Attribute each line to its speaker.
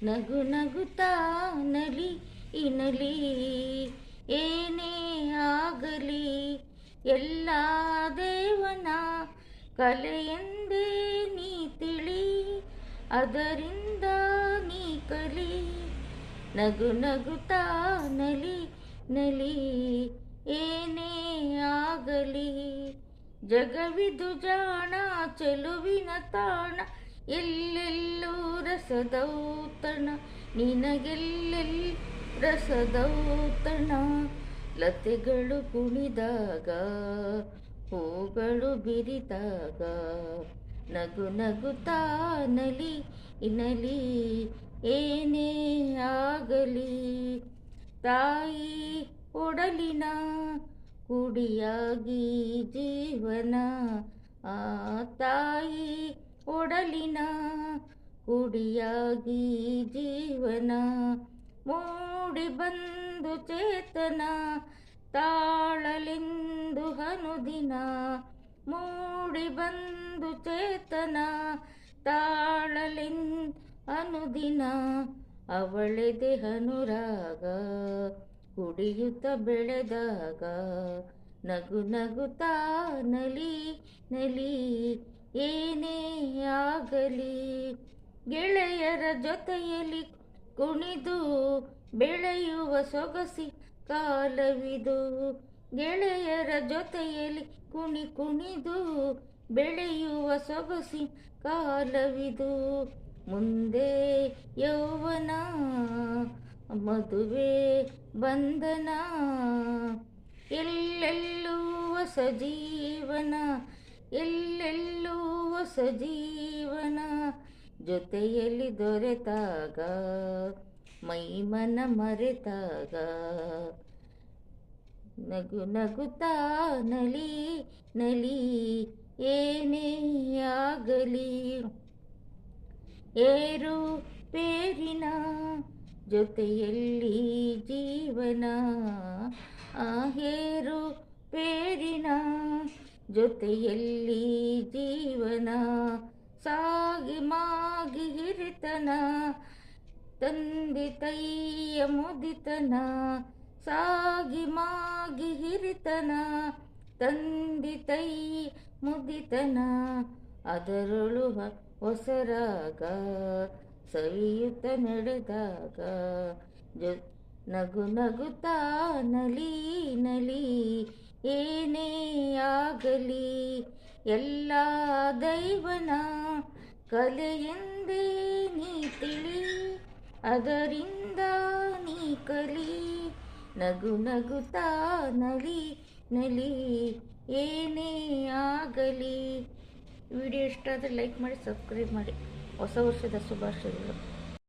Speaker 1: ನಗು ನಗುತ್ತಾ ನಲಿ ಇನಲಿ, ಏನೇ ಆಗಲಿ ಎಲ್ಲ ದೇವನ ಕಲೆಯೆಂದೇ ನೀ ತಿಳಿ, ಅದರಿಂದ ನೀ ಕಲಿ. ನಗು ನಗುತ್ತಾ ನಲಿ ನಲಿ, ಏನೇ ಆಗಲಿ. ಜಗವಿದು ಜಾಣ ಚೆಲುವಿನ ತಾಣ, ಎಲ್ಲೆಲ್ಲೂ ರಸದೌತಣ, ನಿನಗೆಲ್ಲೆಲ್ಲಿ ರಸದೌತಣ. ಲತೆಗಳು ಕುಣಿದಾಗ, ಹೂಗಳು ಬಿರಿದಾಗ, ನಗು ನಗುತ್ತಾ ನಲಿ ಇನಲಿ, ಏನೇ ಆಗಲಿ. ತಾಯಿ ಒಡಲಿನ ಕುಡಿಯಾಗಿ ಜೀವನ, ಆ ತಾಯಿ ಒಡಲಿನ ಕುಡಿಯಾಗಿ ಜೀವನ. ಮೂಡಿ ಬಂದು ಚೇತನ ತಾಳಲೆಂದು ಅನುದಿನ, ಮೂಡಿ ಬಂದು ಚೇತನ ತಾಳಲೆಂದು ಅನುದಿನ. ಅವಳೆದೆ ಅನುರಾಗ ಕುಡಿಯುತ್ತ ಬೆಳೆದಾಗ, ನಗು ನಗುತ್ತಾ ನಲಿ ನಲಿ, ಏನೇ ಆಗಲಿ. ಗೆಳೆಯರ ಜೊತೆಯಲ್ಲಿ ಕುಣಿದು ಬೆಳೆಯುವ ಸೊಗಸಿ ಕಾಲವಿದು, ಗೆಳೆಯರ ಜೊತೆಯಲ್ಲಿ ಕುಣಿದು ಬೆಳೆಯುವ ಸೊಗಸಿ ಕಾಲವಿದು. ಮುಂದೆ ಯೌವನ ಮದುವೆ ಬಂಧನ, ಎಲ್ಲೆಲ್ಲೂ ಹೊಸ ಜೀವನ, ಎಲ್ಲೆಲ್ಲೂ ಹೊಸ ಜೀವನ. ಜೊತೆಯಲ್ಲಿ ದೊರೆತಾಗ ಮೈಮನ ಮರೆತಾಗ, ನಗು ನಗುತ್ತಾ ನಲಿ ನಲಿ, ಏನೇ ಆಗಲಿ. ಏರು ಪೇರಿನ ಜೊತೆಯಲ್ಲಿ ಜೀವನ, ಏರು ಪೇರಿನ ಜೊತೆಯಲ್ಲಿ ಜೀವನ. ಸಾಗಿ ಮಾಗಿ ಹಿರಿತನ, ತಂದೆ ತಾಯಿಯ ಮುದಿತನ, ಸಾಗಿ ಮಾಗಿ ಹಿರಿತನ, ತಂದೆ ತಾಯಿ ಮುದಿತನ. ಅದರೊಳು ಹೊಸರಾಗ ಸವಿಯುತ್ತ ನಡೆದಾಗ, ನಗು ನಗುತ್ತಾ ನಲಿ ನಲಿ, ಏನೇ ಆಗಲಿ. ಎಲ್ಲ ದೈವನ ಕಲೆಯೆಂದೇ ನೀ ತಿಳಿ, ಅದರಿಂದ ನೀ ಕಲಿ. ನಗು ನಗುತ್ತಾ ನಲಿ ನಲಿ, ಏನೇ ಆಗಲಿ. ವಿಡಿಯೋ ಇಷ್ಟ ಆದರೆ ಲೈಕ್ ಮಾಡಿ, ಸಬ್ಸ್ಕ್ರೈಬ್ ಮಾಡಿ. ಹೊಸ ವರ್ಷದ ಶುಭಾಶಯಗಳು.